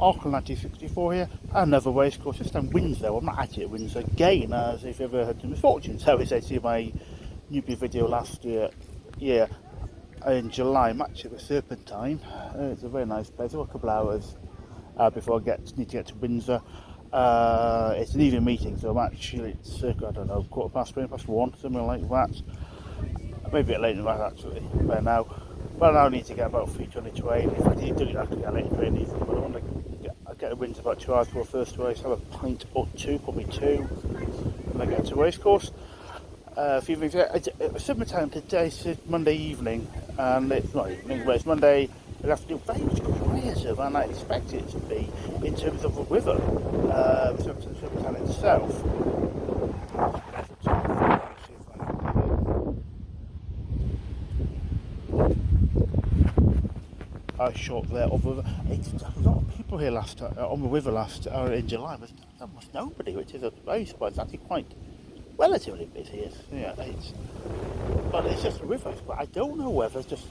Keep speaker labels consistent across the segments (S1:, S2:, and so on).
S1: Arkle 1964 here, another racecourse, this time Windsor. I'm not actually at Windsor again, as if you've ever heard the misfortunes. So it's actually my newbie video last year in July. I'm actually at Serpentine. It's a very nice place. I've got a couple of hours before I need to get to Windsor. It's an evening meeting, so I'm actually, it's circa, I don't know, 1:15, something like that. Maybe a bit later than that actually, by now. Well, now I need to get about 3:20 train. If I did do it, I could get a later train even, but I want to get a Windsor about 2 hours before first race, have a pint or two, probably two, and then get to Racecourse. A few things. It's summertime today, it's Monday evening, and it's not evening, but it's Monday. We'll have to do very much quieter than I expected it to be in terms of the river, summertime itself. I shot there of the. It's a lot of people here on the river in July. There's almost nobody, which is a very surprise. It's actually quite relatively busy. But it's just a river. But I don't know whether it's just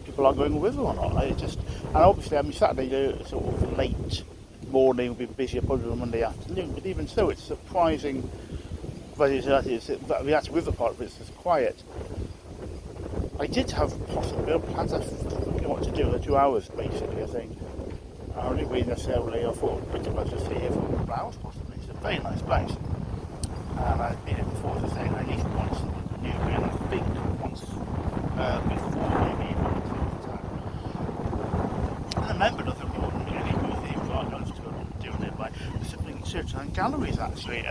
S1: people are going river or not. And obviously, Saturday sort of late morning will be busier probably on Monday afternoon. But even so, it's surprising. But the actual river part of it is quiet. I did have possible plans. I forget what to do. The 2 hours basically. I think I don't really necessarily. I thought pretty much just here for a couple of hours possibly. It's a very nice place, and I've been here before. As I say, at least once in the new year, and I think once before maybe one time. I remember nothing more than any museums I got to doing it by something certain galleries actually in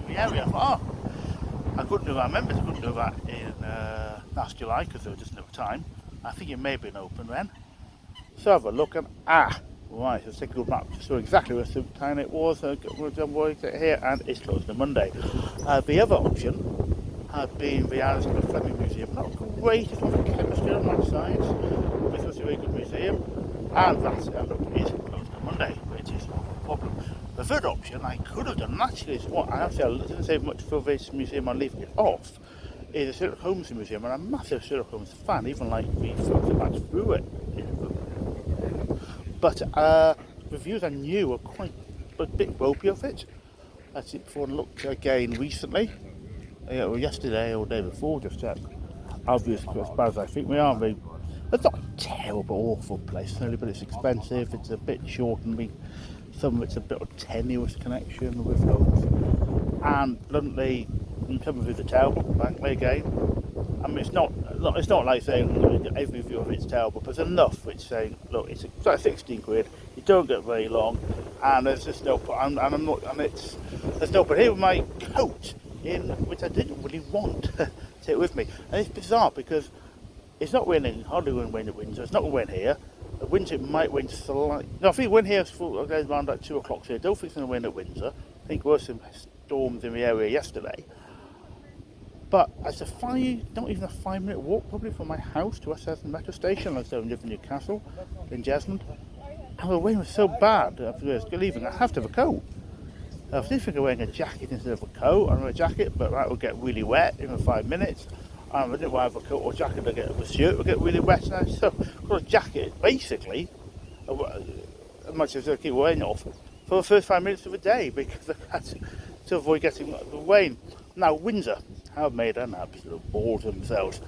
S1: the area. I thought, I couldn't do that. I remember I couldn't do that in last July because there was just no time. I think it may have been open then. So have a look and right, let's take a look map to show exactly where time it was. We're here and it's closed on Monday. The other option had been the Alexander Fleming Museum. Not great, it's not for chemistry, not science, but it's a very good museum. And that's it, look, it's closed on Monday, which is not a problem. The third option I could have done, actually, is what I didn't say much for this museum, I'm leaving it off, is the Sherlock Holmes Museum, and I'm a massive Sherlock Holmes fan, even like the folks that went through it. But reviews I knew were quite a bit ropey of it. That's it before I looked again recently, yesterday or the day before, just checked. Obviously, as bad as I think we are, it's not a terrible, awful place, but it's expensive, it's a bit short, and some of it's a bit of tenuous connection with Holmes. And bluntly, you come through the town, frankly, again. I mean, it's not like saying every view of it's terrible, but there's enough which saying, look, it's like 16 quid, you don't get very long, and there's just no point, there's no point. Here with my coat, which I didn't really want to take with me. And it's bizarre because it's not raining, hardly going to rain at Windsor, it's not going to rain here. At Windsor it might rain slightly. No, I think wind here goes around like 2 o'clock, so I don't think it's going to rain at Windsor. I think there were some storms in the area yesterday. But it's not even a 5-minute walk probably from my house to West Esmond Metro Station. Like I said, I live in Newcastle, in Jesmond. And the rain was so bad after leaving, I have to have a coat. I was thinking of wearing a jacket instead of a coat. I don't have a jacket, but that would get really wet in 5 minutes. I didn't want to have a coat or jacket, the shirt would get really wet now. So I've got a jacket, basically, as much as I keep wearing it off, for the first 5 minutes of the day, because I had to avoid getting the rain. Now, Windsor have made an absolute ball to themselves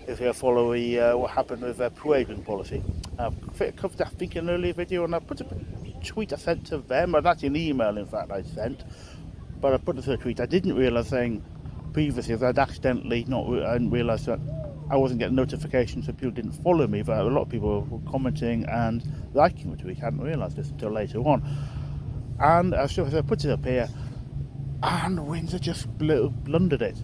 S1: if they follow what happened with their parading policy. I've covered that, I think, in an earlier video, and I put a tweet I sent to them, and actually an email, in fact, I sent, but I put it to a tweet. I didn't realise saying previously, if I'd accidentally I didn't realise that I wasn't getting notifications, so people didn't follow me, but a lot of people were commenting and liking the tweet. I hadn't realised this until later on. And I put it up here, and Windsor just blundered it.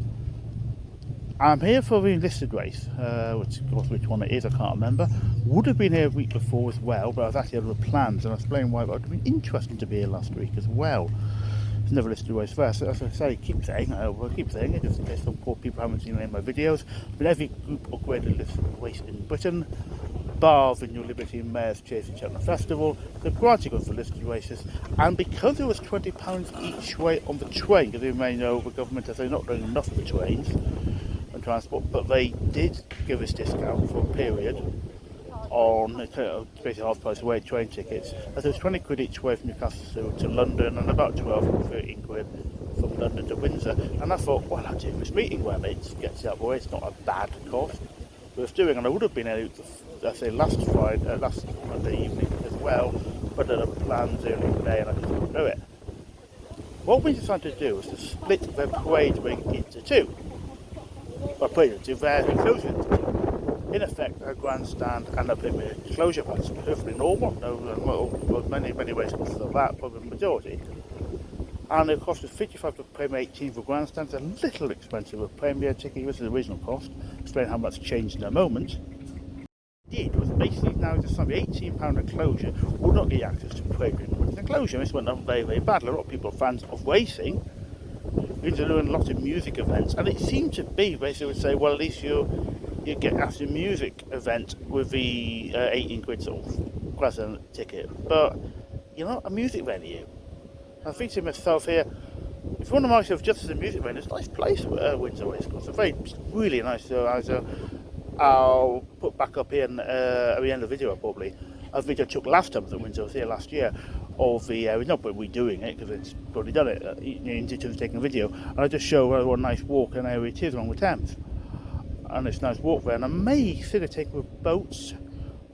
S1: I'm here for the enlisted race, which one it is, I can't remember. Would have been here a week before as well, but I was actually other plans, and I'll explain why. But it would have been interesting to be here last week as well. It's never listed race first. As I say, keep saying it, just in case some poor people haven't seen any of my videos. But every group upgraded listed race in Britain, bar the New Liberty Mayor's Chase and Cheltenham Festival, the granted goes for listed races, and because it was £20 each way on the train, because you may know the government has not done enough of the trains and transport, but they did give us discount for a period on basically half price away train tickets. As there's 20 quid each way from Newcastle to London, and about 12 or 13 quid from London to Windsor. And I thought, well, I'll do this meeting well, it gets out of the way, it's not a bad cost worth doing. And I would have been able to, I say, last Monday evening as well, but there were plans early today and I just couldn't do it. What we decided to do was to split the parade ring into two. Well, parade into their enclosure into two. In effect, a grandstand and a Premier closure pass. Perfectly normal. No, many ways of that, probably the majority. And it cost us £55 to Premier 18 for grandstands, a little expensive with Premier ticket, was the original cost. Explain how much changed in a moment. Did was basically now just some £18 enclosure would not get access to parade ring with an enclosure. This went on very, very badly. A lot of people are fans of racing. We're doing a lot of music events, and it seemed to be basically would say, well, at least you get after music event with the 18 quid sort of present ticket. But you know, a music venue. I think to myself here, if you want to mark yourself just as a music venue, it's a nice place, Windsor Racecourse. It's really nice. I'll put back up here at the end of the video probably a video I took last time at Windsor. I was here last year of the area, not but redoing it because it's already done it. In terms of taking a video, and I just show what a nice walk and area it is along the Thames. And it's a nice walk there. And I may consider taking with boats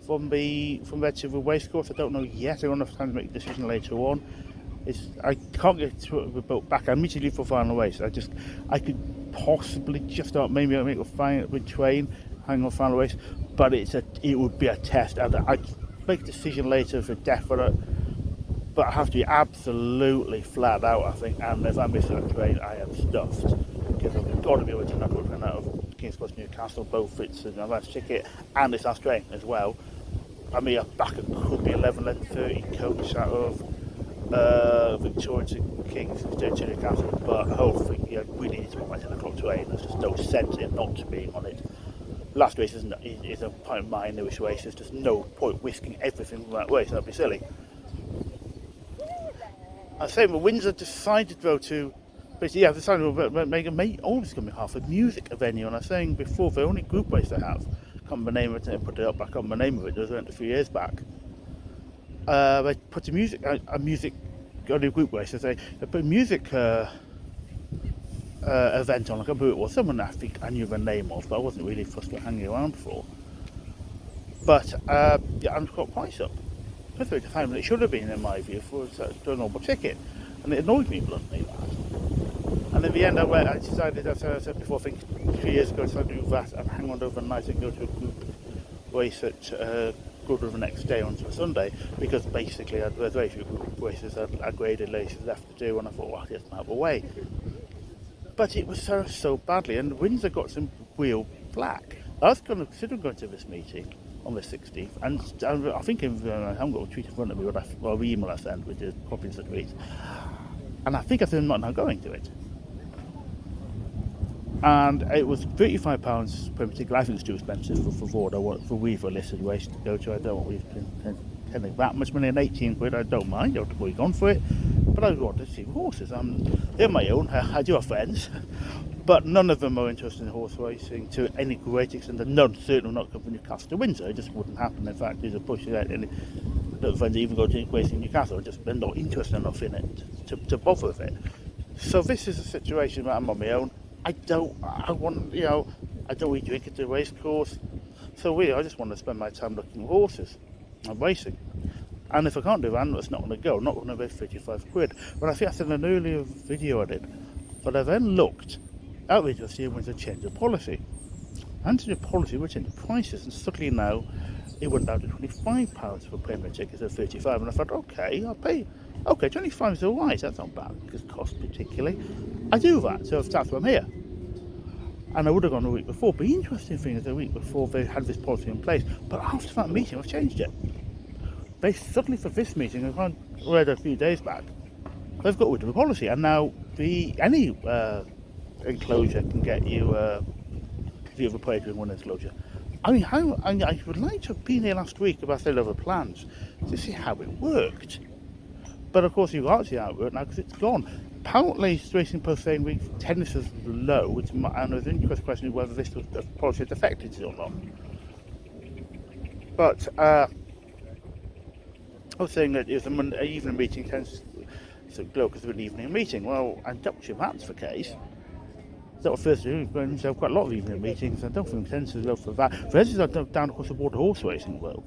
S1: from there to the racecourse. I don't know yet. I don't have time to make a decision later on. I can't get the boat back. I'm meeting you for final race. I could possibly just start. Maybe I'll make a final train, hang on final race, but it would be a test. I'd make a decision later for definite. But I have to be absolutely flat out, I think. And if I miss that train, I am stuffed because I've got to be able to knock run out of King's Cross Newcastle, both it's an advance ticket and this last train as well. I mean, back it could be 11:30 coach out of Victoria to King's to Newcastle, but hopefully we need to be on my 10 o'clock train. There's just no sense in not being on it. Last race is a point of mine, newest race. There's just no point risking everything from that race. That'd be silly. I say, Windsor decided though to decided to make always going to be half a music venue. And I was saying before, the only group race they have, can't remember the name of it, and put it up back on the name of it. It was a few years back. They put a music only group race. They put a music event on. I can't remember who it was. Someone I think I knew the name of, but I wasn't really fussed about hanging around for. But I'm quite price up. That's the time it should have been, in my view, for a normal ticket, and it annoyed me bluntly that. And in the end, I decided, as I said before, I think 3 years ago, I decided to do that and hang on overnight and go to a group race at Good the next day onto a Sunday, because basically there's very few group races I graded races left to do, and I thought, well, I'll get them out of the way. But it was so badly, and Windsor got some real flack. I was considering going to this meeting on the 16th, and I think I haven't got a tweet in front of me, or the email I sent with the copies of the tweet, and I think I said I'm not now going to it. And it was £35 per ticket. I think it's too expensive for Weaver listed race to go to. I don't want to spend that much money, and 18 quid, I don't mind. I've already gone for it, but I want to see horses. They're my own. I do have friends. But none of them are interested in horse racing to any great extent, and none certainly not come from Newcastle to Windsor. It just wouldn't happen. In fact, there's a push out any friends even go to racing in Newcastle, they're not interested enough in it to bother with it. So this is a situation where I'm on my own. I don't eat drink at the racecourse. So really, I just want to spend my time looking at horses and racing. And if I can't do that, it's not going to go. I'm not going to pay 35 quid. But I think I said in an earlier video I did. But I then looked at the just here was a change of policy. And change of policy, we changed the prices, and suddenly now it went down to £25 for Premier tickets at 35. And I thought, okay, I'll pay. Okay, 25 is alright, that's not bad, because cost particularly. I do that, so that's why I'm here. And I would have gone the week before, but the interesting thing is the week before they had this policy in place, but after that meeting I've changed it. They suddenly, for this meeting, I read a few days back, they've got rid of the policy, and now any enclosure can get you the other parade ring one enclosure. I mean, I would like to have been here last week about the other plans to see how it worked. But of course, you can't see how it worked now because it's gone. Apparently, Racing Post saying tennis is low, and there's an interesting question whether this was a policy that affected it or not. But I was saying that it's a Monday evening meeting tends to go because of an evening meeting. Well, I doubt if that's the case. That was first year, but I've quite a lot of evening meetings. I don't think we tend to go for that. For instance, I've down across the border horse racing world,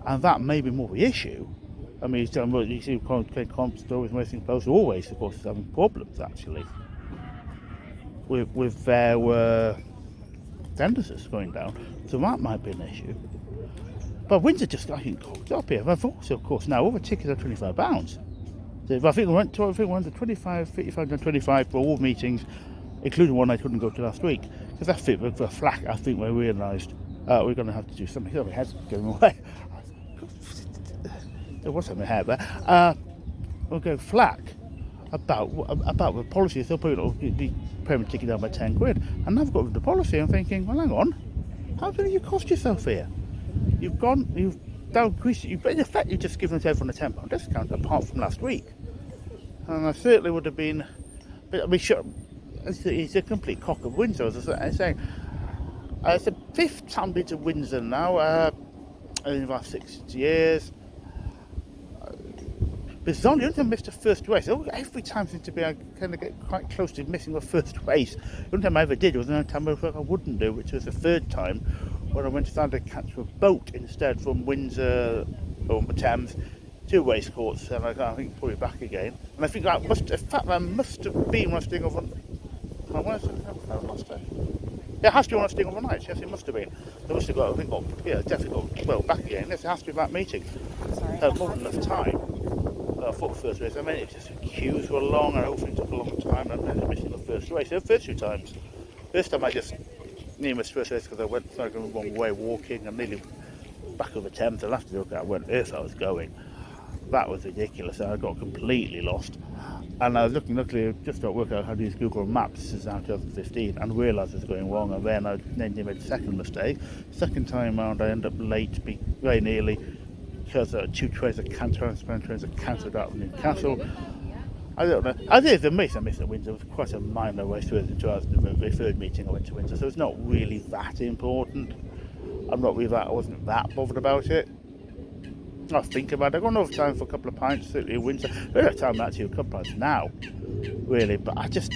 S1: and that may be more the issue. I mean, you see comp stories, racing posts, always, of course, having problems actually with their tendencies going down. So that might be an issue. But Windsor just, I think, cocked up here. I've also, of course, now all the tickets are £25. So I think we went to 25, 35 and 25 for all meetings, including one I couldn't go to last week. Because that's it, for flack, I think we realised we're going to have to do something. Oh, my head's going away. There was something here, but we'll go flack about the policy. So the payment ticket down by £10. And now I've got the policy. I'm thinking, well, hang on, how much you cost yourself here? You've increased it. In effect, you've just given everyone a £10 discount, apart from last week. And I certainly would have been. I mean, sure, it's a complete cock of Windsor. As I was saying, it's the fifth time been to Windsor now in the last 6 years. Bizarrely, the only time I missed the first race. Every time seems to be I kind of get quite close to missing the first race. The only time I ever did was the only time I wouldn't do, which was the third time when I went to catch a boat instead from Windsor on the Thames to Racecourse, and I think probably back again. And I think that must have been when I was doing over. Yeah, it has to be when I was doing overnight. Yes, it must have been. They must have definitely got back again. Yes, it has to be that meeting. More than enough time. I thought the first race. I mean, it just the queues were long, and hopefully it took a long time, and then missing the first race. The first 2 times. First time I just near my first race because I started going the wrong way walking and nearly back over Thames. I'll have to look at where on earth I was going. That was ridiculous. I got completely lost. And I was luckily just got to work out how to use Google Maps since 2015 and realised it was going wrong, and then I made a second mistake. Second time round I ended up late, very nearly, because 2 trains of trains are cancelled out of Newcastle. I don't know. I think the race I missed at Windsor was quite a minor race to the third meeting I went to Windsor, so it's not really that important. I wasn't that bothered about it. I think about it. I got enough time for a couple of pints certainly in Windsor. I don't have time actually for a couple of pints now, really, but I just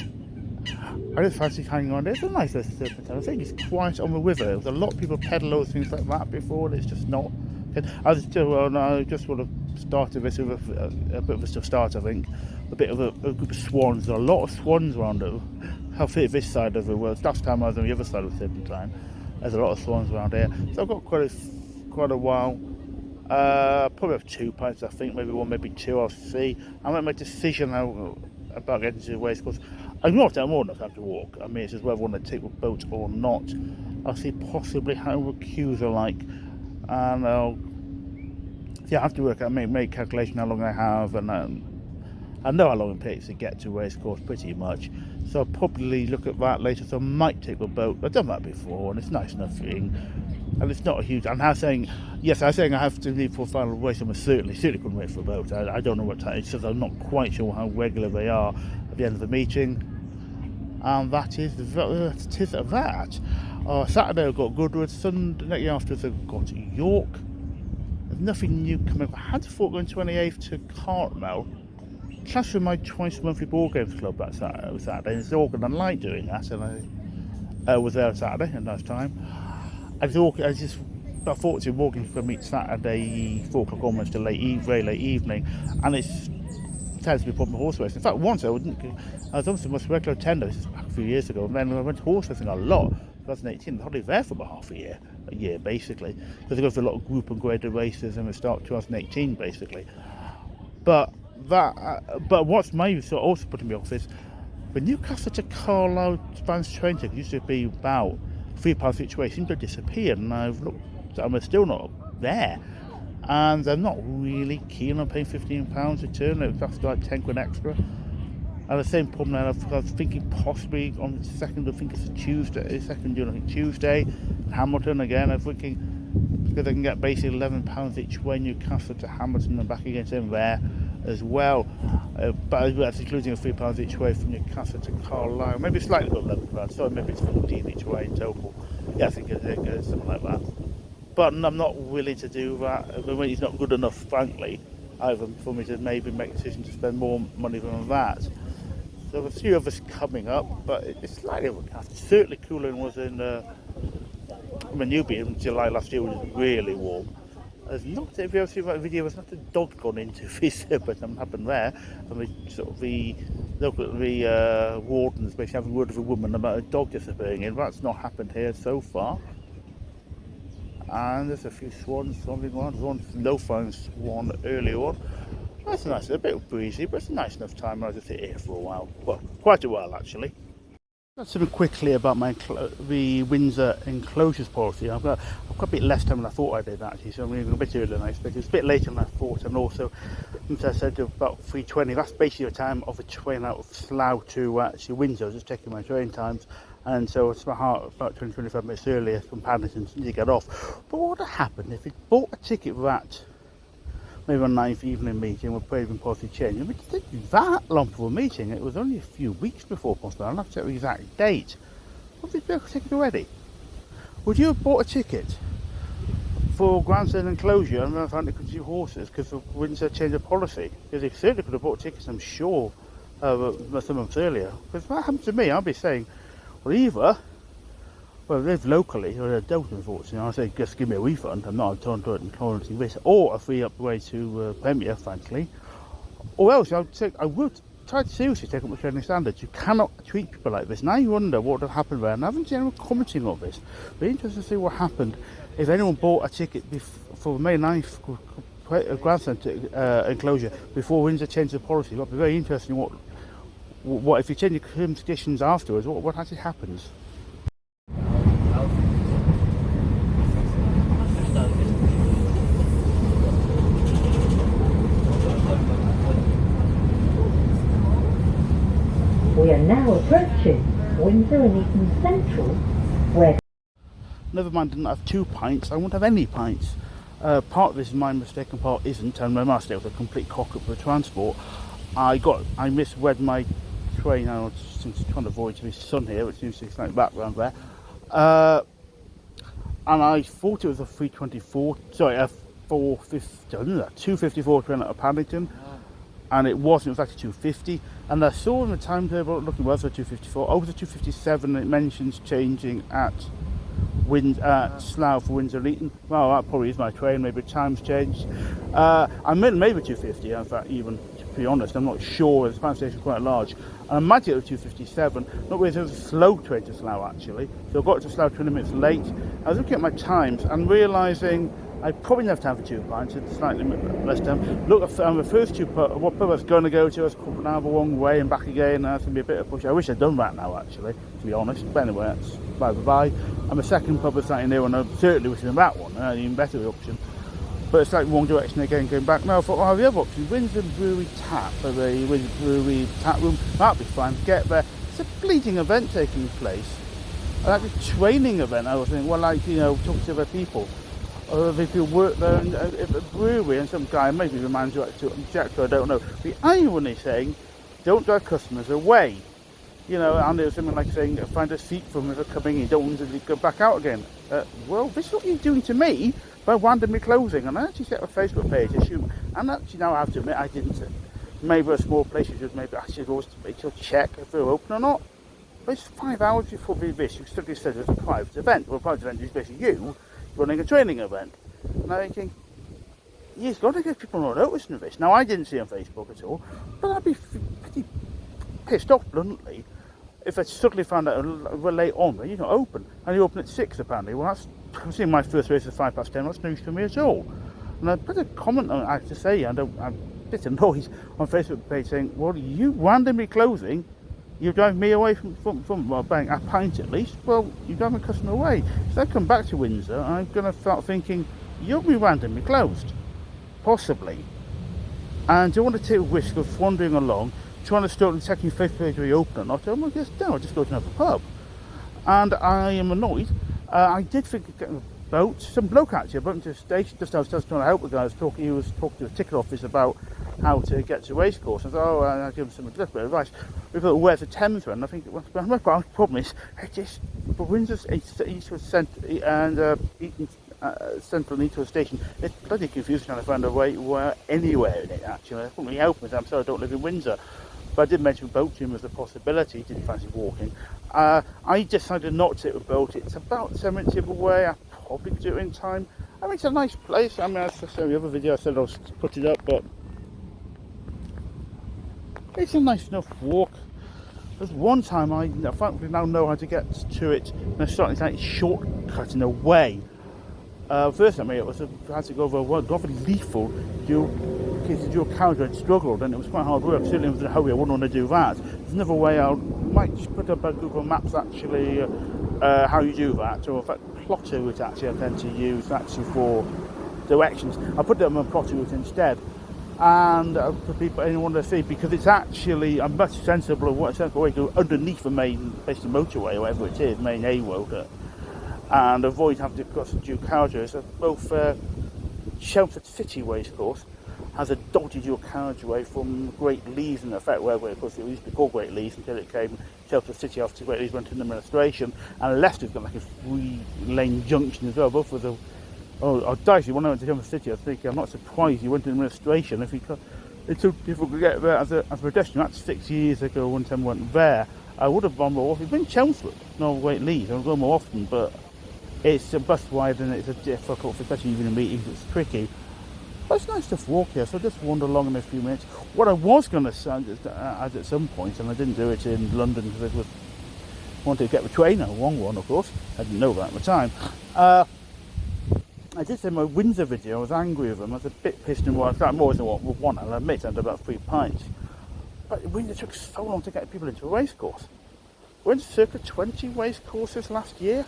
S1: fancy hanging on. It's a nice serpentine. I think it's quiet on the river. There was a lot of people pedal those things like that before, and it's just not. I just want to start this with a bit of a start, I think. A bit of a group of swans. There are a lot of swans around it. How fit this side of the world. Last time I was on the other side of the serpentine, there's a lot of swans around here. So I've got quite a while. Probably have 2 pints, I think, maybe 1, maybe 2, I'll see. I make my decision now about getting to the racecourse. I'm not enough to have to walk. I mean, it's just whether I want to take a boat or not. I'll see possibly how the queues are like, and I have to work out, make calculation how long I have, and I know how long it takes to get to Racecourse pretty much, so I'll probably look at that later. So I might take a boat. I've done that before, and it's nice enough thing, and it's not a huge. I'm saying I have to leave for a final race. I certainly couldn't wait for a boat. I don't know what time. It's just I'm not quite sure how regular they are at the end of the meeting, and that is that. Saturday I've got Goodwood. Sunday afterwards I've got York. There's nothing new coming up. I had thought going 28th to Cartmel. Clash with my Twice Monthly Ball Games Club that Saturday. It's Organ. I like doing that, and I was there Saturday, a nice time. I thought to walking for meet Saturday 4 o'clock almost to very late evening, and it tends to be a problem with horse racing. In fact, once I was obviously most regular attender. This is back a few years ago, and then I went to horse racing a lot. 2018, I was hardly there for about half a year basically, because they go for a lot of group and graded races, and we start 2018 basically. But what's also putting me off is the Newcastle to Carlisle Spanish train ticket used to be about £3 each way. Seems to have disappeared, and I've looked. I'm still not there, and I'm not really keen on paying £15 return. That's like £10 extra. And the same problem now. I was thinking possibly on the 2nd. I think it's a Tuesday. 2nd June, I think Tuesday. Hamilton again. I'm thinking because I can get basically £11 each way Newcastle to Hamilton and back again to there as well. But that's including £3 each way from Newcastle to Carlisle. Maybe slightly above £11. So maybe it's 14 each way in total. Yeah, I think it's something like that. but I'm not willing to do that. I mean, it's not good enough, frankly, either for me to maybe make a decision to spend more money on that. So a few of us coming up, but it's slightly overcast. Certainly cooler than was in Newby in July last year, was really warm. There's not, if you ever see that video, there's not a dog gone into this, but something happened there. And the wardens basically having word with a woman about a dog disappearing in. That's not happened here so far. And there's a few swans, there's one low-flying swan earlier on. That's nice, a bit breezy, but it's a nice enough time. I was just here for a while, well, quite a while actually. That's something quickly about the Windsor enclosures policy. I've got a bit less time than I thought I did actually, so I'm going to go a bit earlier than I expected. It's a bit later than I thought, and also, as I said, about 3:20. That's basically the time of a train out of Slough to actually Windsor. Just checking my train times, and so it's about 20-25 minutes earlier from Paddington to get off. But what would have happened if it bought a ticket for that? Maybe on 9th evening meeting with paving policy change. I mean, it didn't that long for a meeting. It was only a few weeks before possible. I'll have to check the exact date. What did you have a ticket already? Would you have bought a ticket for grandstand enclosure and then found it could do horses because of Windsor change of policy? Because they certainly could have bought tickets, I'm sure, some months earlier. Because if that happened to me, I'd be saying, well, either, well, live locally, or I don't, unfortunately. I say, just give me a refund. I'm not tolerating this, or a free upgrade to Premier, frankly. Or else, I would try to seriously take up the training standards. You cannot treat people like this. Now you wonder what would have happened there, and I haven't seen anyone commenting on this. Be interested to see what happened if anyone bought a ticket for May 9th grandstand enclosure before Windsor changed the policy. It would be very interesting what if you change the terms and conditions afterwards, what actually happens.
S2: We are now approaching Windsor and Eton Central, where...
S1: Never mind, I didn't have 2 pints, I won't have any pints. Part of this is my mistake and part isn't, and my mistake was a complete cock-up for transport. I misread my train. I was trying to avoid the sun here, which seems to be slight background there. And I thought it was a 254 train out of Paddington. And it wasn't, it was actually 250, and I saw in the timetable looking was a 254, over the 257, it mentions changing at Slough for Windsor Eton. Well, that probably is my train, maybe time's changed. I meant maybe 250, in fact, even to be honest, I'm not sure, the pound station is quite large. And I imagine it was 257, not really, it was a slow train to Slough actually, so I got to Slough 20 minutes late. I was looking at my times and realising I probably didn't have time for 2 pints, it's slightly less time. Look, the first two what pub I was going to go to, I was coming down the wrong way and back again, and that's going to be a bit of a push. I wish I'd done that now, actually, to be honest. But anyway, that's bye. And the second pub was slightly near, and I certainly wish I'd done that one, an even better option. But it's like wrong direction again, going back. Now I thought, the other option, Windsor Brewery Tap, the Windsor Brewery Tap Room, that'd be fine. Get there. It's a bleeding event taking place. Like a training event, I was thinking, well, talking to other people. Or if you work there in a brewery and some guy, maybe the manager objector, I don't know. The irony saying, don't drive customers away. And there's something like saying, find a seat for them if they're coming in, don't want them to go back out again. Well, this is what you're doing to me by randomly closing. And I actually set up a Facebook page, and actually now I have to admit I didn't. Maybe a small place, maybe I should always make sure check if they're open or not. But it's 5 hours before this, you still said it's a private event. Well, a private event is basically you running a training event. And I'm thinking, you've got to get people not noticing of this. Now, I didn't see it on Facebook at all, but I'd be pretty pissed off, bluntly, if I suddenly found out late on that you're not open. And you open at 6, apparently. Well, I'm seeing my first race at 10:05. That's news to me at all. And I put a comment on it, I have to say, I'm a bit annoyed on Facebook page saying, well, you randomly closing, you drive me away from buying a pint at least. Well, you drive a customer away. So I come back to Windsor, I'm going to start thinking, you'll be randomly closed. Possibly. And do you want to take a risk of wandering along, trying to start checking Facebook page reopen or not? I'm like, no, I'll just go to another pub. And I am annoyed. I did think of getting a boat. Some bloke actually, I bumped into the station just I was trying to help the guy. He was talking to the ticket office about how to get to Racecourse. I thought, I'll give him some little bit of advice. We thought, where's the Thames run? I think my problem is, but Windsor's East was sent, and Eton central Neato station. It's bloody confusing trying to find a way anywhere in it, actually. I couldn't really help it. I'm sorry I don't live in Windsor. But I did mention boat to him as a possibility. He didn't fancy walking. I decided not to take a boat. It's about 7 minutes the other way. I probably could do it in time. I mean, it's a nice place. I mean, as I said in the other video, I said I'll put it up, but it's a nice enough walk. There's one time I finally now know how to get to it, and I started like shortcutting away. First time it was I had to go over a rather lethal do a carriage and struggled, and it was quite hard work. Certainly was in a hurry, I wouldn't want to do that. There's another way I might just put up on Google Maps actually how you do that, or in fact plotter route actually I tend to use actually for directions. I put it on my plotter route instead, and for people anyone to see, because it's actually a much sensible way to go underneath the main basically motorway or whatever it is, main A road, and avoid having to cross the dual carriageways. So both Chelmsford City Racecourse has a dodgy dual carriageway from Great Lees in effect, where of course it used to be called Great Lees until it came Chelmsford City after Great Lees went into administration, and Leicester's got like a 3-lane junction as well. Both of the Dicey, when I went to Chelmsford City, I was thinking, I'm not surprised you went into administration if it's so difficult to get there as a pedestrian. That's 6 years ago. One time I went there, I would have gone more often. It's been Chelmsford, not Great Lees. I would go more often, but it's a bus wide and it's a difficult, especially even in meetings. It's tricky. But it's nice to walk here, so I just wander along in a few minutes. What I was going to say at some point, and I didn't do it in London because I wanted to get the train, a wrong one of course, I didn't know that at the time. I did say in my Windsor video I was angry with them. I was a bit pissed and more than one, I'll admit I had about 3 pints. But Windsor took so long to get people into a racecourse. We went to circa 20 racecourses last year.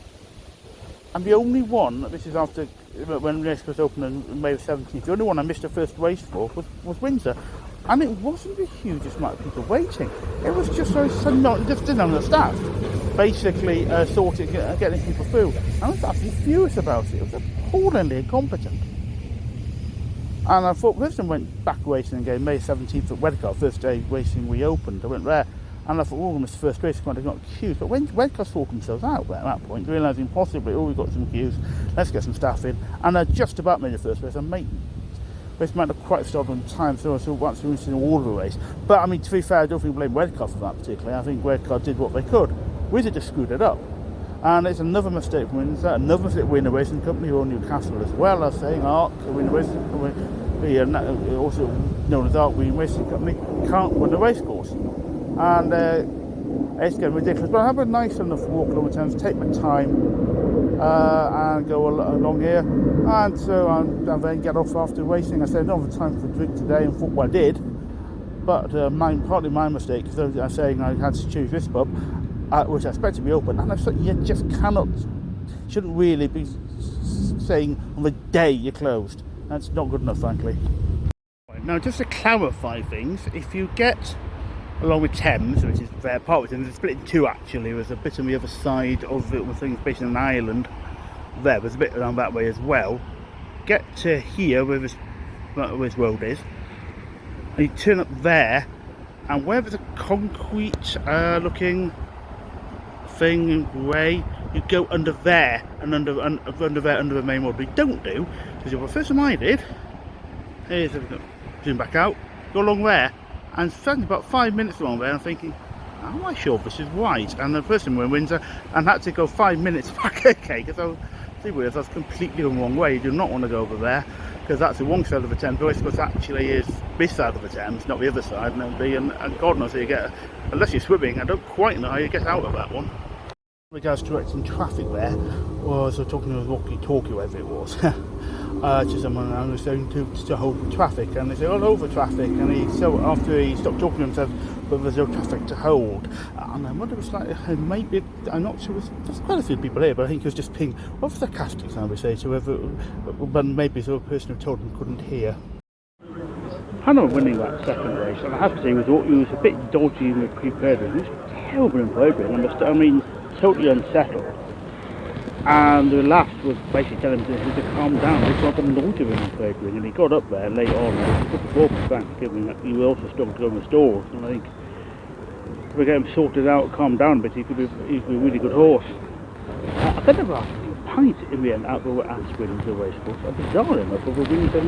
S1: And the only one, this is after when racecourse opened on May 17th, the only one I missed the first race for was Windsor. And it wasn't the hugest amount of people waiting. It was just just didn't understand. Basically, getting people through. I was absolutely furious about it. It was appallingly incompetent. And I thought, Wisdom went back racing again May 17th at Redcar, first day racing reopened. I went there. And I thought, oh, this first race kind of got queues. But when Redcar sorted themselves out at that point, realising possibly, we've got some queues, let's get some staff in. And I just about made the first race. I might not quite started on time, so I thought once we were in all the race. But I mean, to be fair, I don't think we blame Redcar for that particularly. I think Redcar did what they could. Windsor just screwed it up. And it's another mistake from Windsor, another mistake with Windsor Racing Company, who own Newcastle as well, as saying ARC, Windsor Racing Company, also known as ARC Windsor Racing Company, can't win the racecourse. And it's getting ridiculous. But I have a nice enough walk along the Thames, take my time and go along here. And so I then get off after racing. I said, I don't have time for a drink today, and thought, well, I did. But partly my mistake, because I was saying I had to choose this pub, which I expect to be open. And I thought, you just shouldn't really be saying on the day you're closed. That's not good enough, frankly. Now, just to clarify things, if you get along with Thames, which is their part of Thames, it's split in two actually. There's a bit on the other side of it with things based in an island. There's a bit around that way as well. Get to here where this road is, and you turn up there, and where there's a concrete looking thing in grey, you go under there and under the main road. But you don't do, because the first time I did, here's zoom back out, go along there, and spent about 5 minutes along there, and I'm thinking, am I sure this is right? And the first time we were in Windsor, and had to go 5 minutes back, okay, because I was completely the wrong way. You do not want to go over there, because that's the wrong side of the Thames. The racecourse actually is this side of the Thames, not the other side, and God knows how you get, unless you're swimming, I don't quite know how you get out of that one. Regards directing traffic there, was talking to walkie-talkie, whatever it was, to someone, and was saying to hold traffic, and they say all over traffic, and after he stopped talking to himself, but there's no traffic to hold, and I wonder if it's like, maybe, I'm not sure, there's quite a few people here, but I think it was just ping, what was the sarcastic sound we say to whoever, but maybe the person who told them couldn't hear. I know winning that second race, and I have to say, it was a bit dodgy in the pre-paired race. It was terrible in paired. I mean, totally unsettled. And the last was basically telling him to calm down. It's not the noise of him in paired, and he got up there late on, and he put the ball back, given that he also struggled to go in the stalls. And I think if we get him sorted out, calm down a bit, he could be a really good horse. I could never ask pint in the end at Windsor Racecourse. Bizarre enough, of a Windsor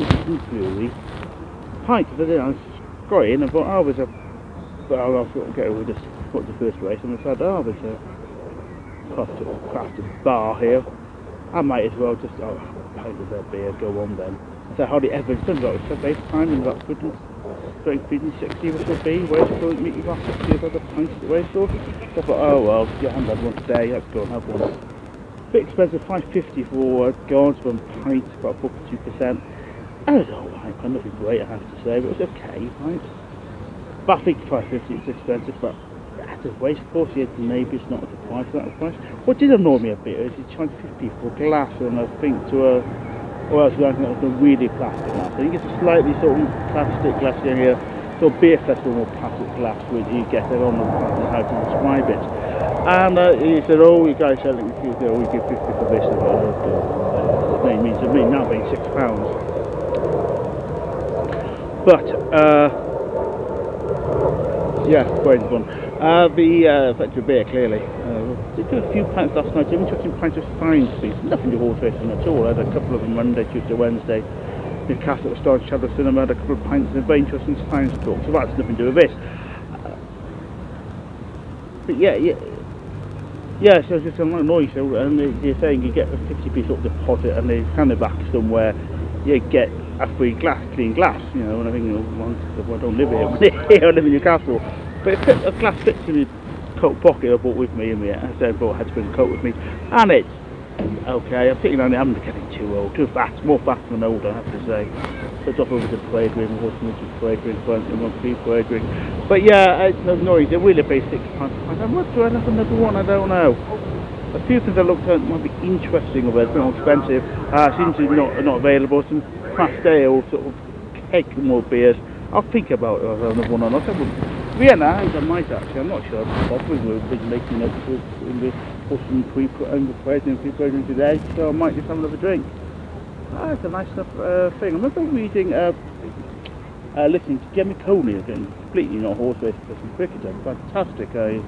S1: Brewery pint. I was got in and thought, oh, there's a. But I was going to get over this. Got the first race, and I said, oh, there's a crafted bar here. I might as well just pint of their beer, go on then. I said, hardly ever done that. It's the time in about 60 this will be. Racecourse, meet you about 60 of other pints at the racecourse. So I thought, oh well, I haven't had one today, let's go and have one. Bit expensive, $5.50 for gone to a pint, about 42%. It was alright, nothing great I have to say, but it was okay, right? But I think $5.50 is expensive, but at the racecourse, maybe it's not at the price, that price. What did annoy me a bit is you charge $50 for a glass, and I think to a, well, it's like a really plastic glass. I think it's a slightly sort of plastic glass here, sort of beer festival plastic glass, which you get it on, I don't know how to describe it. And he said, oh, you guys selling, we give 50 for this, and it means to me now being £6. But, yeah, great fun. The effective beer, clearly. Did do a few pints last night, interesting pints of fine speed. Nothing to horse racing at all. I had a couple of them Monday, Tuesday, Wednesday. Newcastle at the Star Shadow Cinema, had a couple of pints and very interesting science talk. So that's nothing to do with this. But yeah, so it's just annoying. So, and you're saying you get a 50p sort of deposit and they hand it back somewhere, you get a free glass, clean glass, you know, and I think, I don't live here, I live in Newcastle. But a glass fits in your coat pocket I bought with me in the end. I said I had to bring a coat with me. And it's okay, I'm thinking I'm getting too old, too fat, more fat than old, I have to say. So it's off over to parade ring, horseman to parade ring, front and one free parade ring. But yeah, it's annoying, they really pay £6. I what do I have another one? I don't know. A few things I looked at might be interesting, but it's a bit more expensive. Seems to be not available. Some craft ale, sort of keg more beers. I'll think about another one or not. Vienna, I might actually, I'm not sure. Probably we'll be making it in the horseman pre-parade today, so I might just have another drink. It's a nice enough thing. I remember reading, listening to Jimmy Coney again, completely not horse racing, but some cricketer, fantastic. A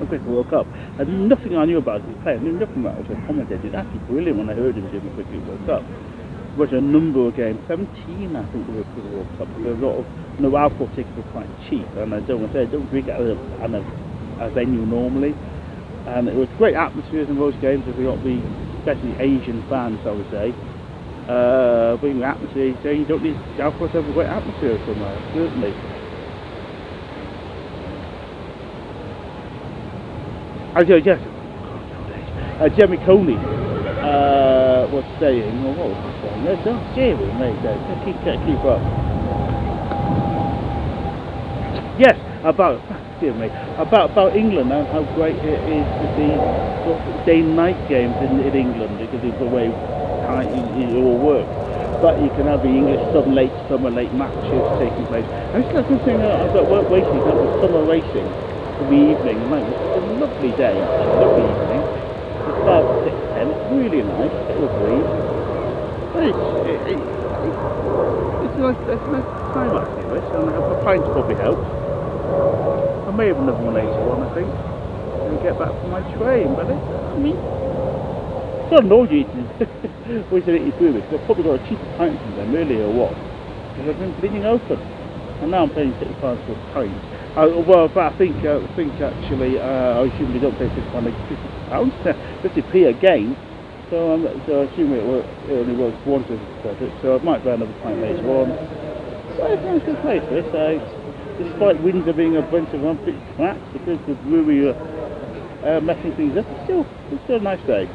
S1: Cricket World Cup. And nothing I knew about his play, I knew nothing about it. I commented, it's actually brilliant when I heard him in the Cricket World Cup. There was a number of games, 17 I think there were Cricket World Cup. There were a lot of, alcohol tickets were quite cheap, and I don't want to say, I don't drink at a venue normally. And it was great atmospheres in those games, we got the, especially Asian fans, I would say. Bringing the atmosphere, so you don't need alcohol to have a great atmosphere somewhere, certainly. Yes, Jeremy Coney was saying, well, what was he saying? No, don't Jerry, mate, keep up. Yes, about England and how great it is to see sort of day and night games in England, because it's the way it all works. But you can have the English summer late matches taking place. And it's like something about racing, that was summer racing. In the evening, and it was a lovely day, a lovely evening. It's about 6:10, it's really nice, it was breeze. But it's a nice time actually, this, and a pint probably helps. I may have another one later on, I think, and get back to my train, but it's not annoyed you eating, always eating food, because I've probably got a cheaper pint from them, really, or what? Because I've been bleeding open, and now I'm paying £6 for a pint. Well, but I think actually, I assume we don't pay £50, 50p a game, so I assume it only works once as a credit, so I might buy another pint later on. But it's a nice good place, this. Despite Windsor being a bunch of unfit cracks, because the brewery messing things up, it's still a nice day.